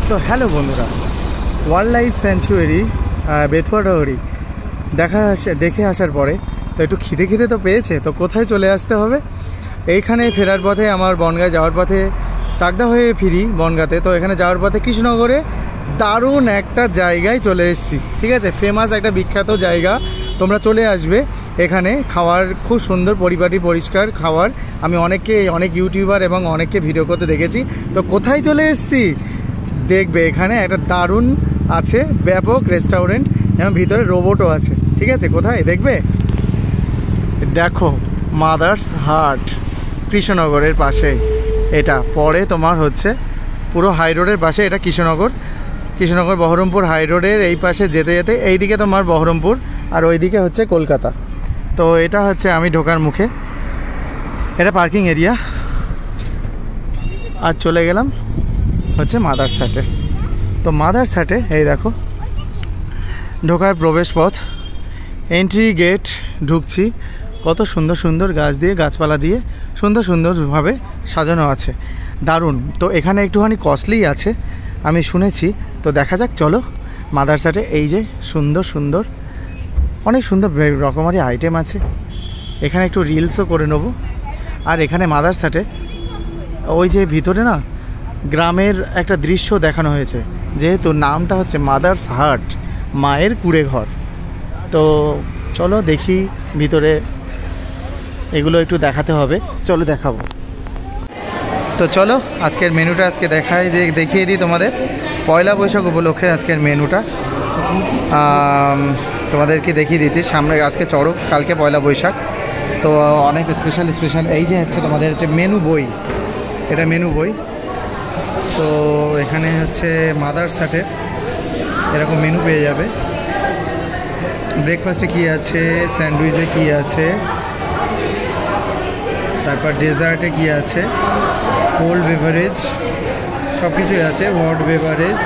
তো হ্যালো বন্ধুরা, wild life sanctuary Bethua Dogri দেখে আসার পরে তো একটু খিদে তো পেয়েছে। তো কোথায় চলে আসতে হবে? এইখানে ফেরার পথে আমার বনগাঁ যাওয়ার পথে চাকদা হয়ে ফিরি বনগাঁতে। তো এখানে যাওয়ার পথে কৃষ্ণনগরে দারুণ একটা জায়গায় চলে এসেছি। ঠিক আছে, ফেমাস একটা বিখ্যাত জায়গা। তোমরা চলে আসবে এখানে। খাওয়ার খুব সুন্দর, পরিপাটি পরিষ্কার খাওয়ার। আমি অনেক ইউটিউবার এবং অনেককে ভিডিও করতে দেখেছি। তো কোথায় চলে এসেছি দেখবে। এখানে একটা দারুণ আছে ব্যাপক রেস্টুরেন্ট এবং ভিতরে রোবটও আছে। ঠিক আছে, কোথায় দেখবে? দেখো, মাদার্স হাট, কৃষ্ণনগরের পাশে। এটা পরে তোমার হচ্ছে পুরো হাই রোডের পাশে। এটা কৃষ্ণনগর বহরমপুর হাই রোডের এই পাশে যেতে যেতে এইদিকে তোমার বহরমপুর আর ওইদিকে হচ্ছে কলকাতা। তো এটা হচ্ছে আমি ঢোকার মুখে, এটা পার্কিং এরিয়া। আর চলে গেলাম হচ্ছে মাদার্স হাটে। তো মাদার্স হাটে এই দেখো ঢোকার প্রবেশ পথ, এন্ট্রি গেট। ঢুকছি, কত সুন্দর সুন্দর গাছ দিয়ে, গাছপালা দিয়ে সুন্দরভাবে সাজানো আছে, দারুণ। তো এখানে একটুখানি কস্টলি আছে আমি শুনেছি। তো দেখা যাক, চলো মাদার্স হাটে। এই যে সুন্দর অনেক সুন্দর রকমারি আইটেম আছে। এখানে একটু রিলসও করে নেব। আর এখানে মাদার্স হাটে ওই যে ভিতরে না গ্রামের একটা দৃশ্য দেখানো হয়েছে, যেহেতু নামটা হচ্ছে মাদার্স হাট, মায়ের কুঁড়ে ঘর। তো চলো দেখি ভিতরে, এগুলো একটু দেখাতে হবে, চলো দেখাবো। তো চলো আজকের মেনুটা দেখিয়ে দিই তোমাদের। পয়লা বৈশাখ উপলক্ষে আজকের মেনুটা তোমাদেরকে দেখিয়ে দিচ্ছি। সামনে আজকে চড়ক, কালকে পয়লা বৈশাখ। তো অনেক স্পেশাল এই যে হচ্ছে তোমাদের হচ্ছে মেনু বই, এটা মেনু বই। তো এখানে হচ্ছে মাদার্স হাটের এরকম মেনু পেয়ে যাবে। ব্রেকফাস্টে কী আছে, স্যান্ডউইচে কী আছে, তারপর ডেজার্টে কী আছে, কোল্ড বেভারেজ সব কিছুই আছে, হট বেভারেজ।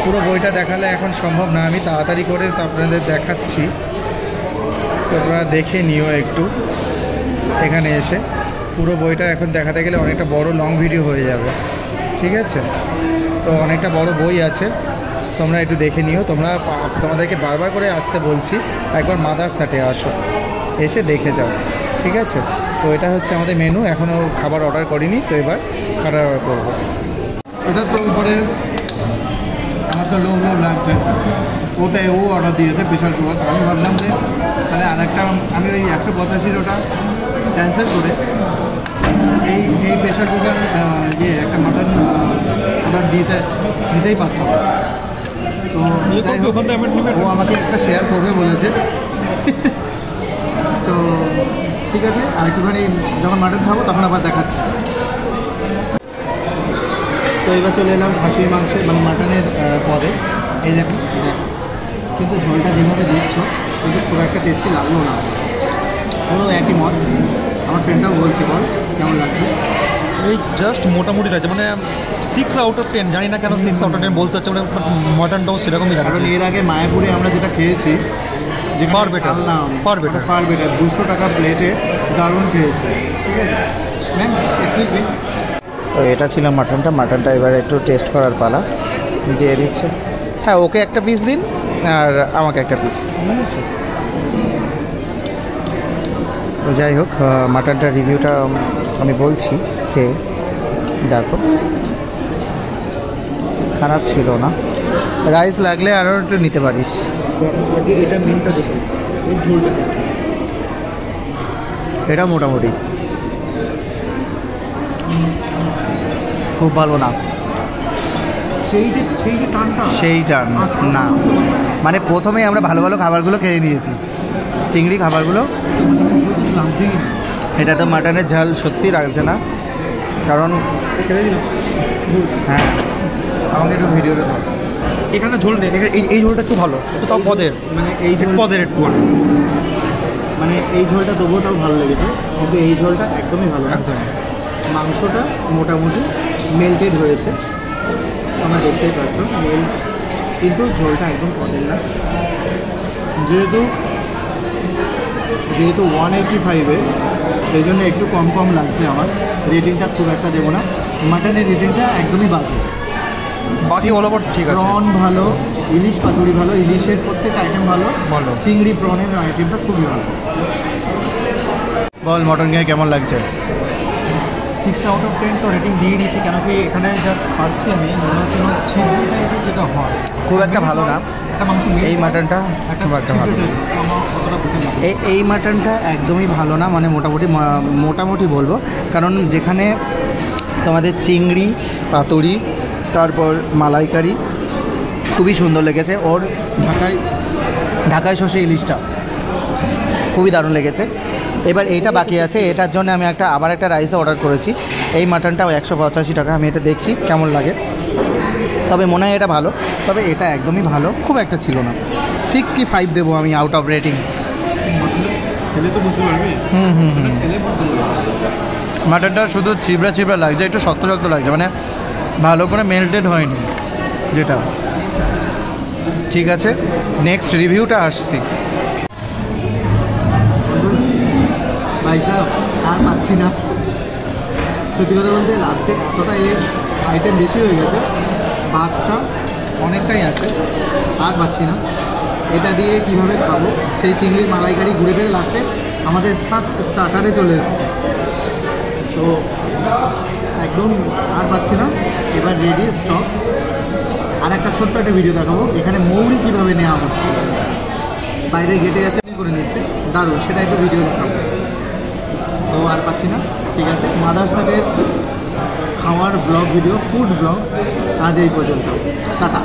পুরো বইটা দেখালে এখন সম্ভব না, আমি তাড়াতাড়ি করে তো আপনাদের দেখাচ্ছি। তোমরা দেখে নিও একটু এখানে এসে। পুরো বইটা এখন দেখাতে গেলে অনেকটা বড় লং ভিডিও হয়ে যাবে। ঠিক আছে, তো অনেকটা বড় বই আছে, তোমরা একটু দেখে নিও। তোমাদেরকে বারবার করে আসতে বলছি, একবার মাদার্স হাটে আসো, এসে দেখে যাও। ঠিক আছে, তো এটা হচ্ছে আমাদের মেনু। এখনও খাবার অর্ডার করিনি, তো এবার খাবার অর্ডার করবো। এটা তো উপরে আমার তো লোভ লাগছে, ওটাই ও অর্ডার দিয়েছে প্রেশার কুকার। আমি ভাবলাম যে তাহলে আরেকটা আমি ওই 185 ওটা ক্যান্সেল করে এই প্রেশার কুকার একটা মাটন অর্ডার নিতেই পারতাম। তো ও আমাকে একটা শেয়ার করবে বলেছে। তো ঠিক আছে, আর একটুখানি যখন মাটন খাবো তখন আবার দেখাচ্ছি। তো এবার চলে এলাম খাসির মাংসের মানে মাটনের পদে। এই দেখো কিন্তু ঝোলটা যেভাবে দিচ্ছ কিন্তু খুব একটা টেস্টি লাগলো না। ওরও একই মত, আমার ফ্রেন্ডটাও বলছে, বল কেমন লাগছে? এই জাস্ট মোটামুটি লাগছে, মানে 6 আউট অফ 10। জানি না কেন 6 আউট অফ 10 বলতে হচ্ছে, মানে মটনটাও সেরকমই লাগে। কারণ এর আগে মায়াপুরে আমরা যেটা খেয়েছি, যে ফার বেটার 200 টাকা প্লেটে দারুণ খেয়েছি। ঠিক আছে ম্যাম, এক্সকিউজ মি। তো এটা ছিল মাটনটা এবার একটু টেস্ট করার পালা, দিয়ে দিচ্ছে। হ্যাঁ, ওকে একটা পিস দিন আর আমাকে একটা পিস, ঠিক আছে? তো যাই হোক, মাটনটার রিভিউটা আমি বলছি, খেয়ে দেখো, খারাপ ছিল না। রাইস লাগলে আরও একটু নিতে পারিস। এটা মেনটা দেখো, এই ঝোলটা এটা মোটামুটি খুব ভালো না। সেই টান না, মানে প্রথমেই আমরা ভালো খাবারগুলো খেয়ে নিয়েছি, চিংড়ি খাবারগুলো। এটা তো মাটনের ঝাল সত্যি লাগছে না, কারণ হ্যাঁ আমাকে একটু ভিডিওটা দাও। এখানে ঝোল নেই, এই ঝোলটা একটু ভালো, একটু তাও পদের, মানে এই পদের একটু, মানে এই ঝোলটা তবুও তাও ভালো লেগেছে, কিন্তু এই ঝোলটা একদমই ভালো না। মাংসটা মোটামুটি মেল্টেড হয়েছে, তোমরা দেখতেই পাচ্ছ মেল্ট, কিন্তু ঝোলটা একদম পদের না। যেহেতু 185-এ, সেই জন্য একটু কম লাগছে আমার। রেটিংটা খুব একটা দেবো না, মাটনের রেটিংটা একদমই বাজে। বাকি অল ওভার ঠিক আছে। প্রন ভালো, ইলিশ পাতুরি ভালো, ইলিশের প্রত্যেক আইটেম ভালো, ভালো। চিংড়ি প্রনের আইটেমটা খুবই ভালো। বল মটন খেয়ে কেমন লাগছে? 6 আউট অফ 10 তো রেটিং দিয়ে দিচ্ছি, কেন কি এখানে যা খাচ্ছি আমি মনে হচ্ছে না চিংড়ি টাইপের যেটা হয় খুব একটা ভালো না একটা মাংস, এই মাটনটা, খুব একটা ভালো না। এই মাটনটা একদমই ভালো না, মানে মোটামুটি বলবো, কারণ যেখানে তোমাদের চিংড়ি পাতুরি তারপর মালাইকারি খুবই সুন্দর লেগেছে, ওর ঢাকায় সর্ষে ইলিশটা খুবই দারুণ লেগেছে। এবার এইটা বাকি আছে, এটার জন্য আমি আবার একটা রাইসে অর্ডার করেছি। এই মাটনটাও 185 টাকা। আমি এটা দেখছি কেমন লাগে, তবে মনে হয় এটা ভালো, তবে এটা একদমই ভালো খুব একটা ছিল না। 6 কি 5 দেবো আমি আউট অফ রেটিং। মাটনটা শুধু চিবড়া লাগছে, একটু শক্ত লাগছে, মানে ভালো করে মেল্টেড হয়নি যেটা। ঠিক আছে, নেক্সট রিভিউটা আসছি। ভাই সাহেব আর পাচ্ছি না, সত্যি কথা বলতে লাস্টে এতটা আইটেম বেশি হয়ে গেছে, ভাতটা অনেকটাই আছে, আর পাচ্ছি না। এটা দিয়ে কিভাবে খাবো, সেই চিংড়ির মালাইকারি ঘুরে ফিরে লাস্টে আমাদের ফার্স্ট স্টার্টারে চলে এসছে, তো একদম আর পাচ্ছি না। এবার রেডি স্টপ। আর একটা ছোট্ট একটা ভিডিও দেখাবো, এখানে মৌরি কীভাবে নেওয়া হচ্ছে, বাইরে গেটে আছে করে নিচ্ছে, দারুণ, সেটা একটু ভিডিও দেখাবো। তো আর পাচ্ছি না। ঠিক আছে, মাদারসাটের খাওয়ার ব্লগ ভিডিও, ফুড ব্লগ আজ এই পর্যন্ত। টাটা।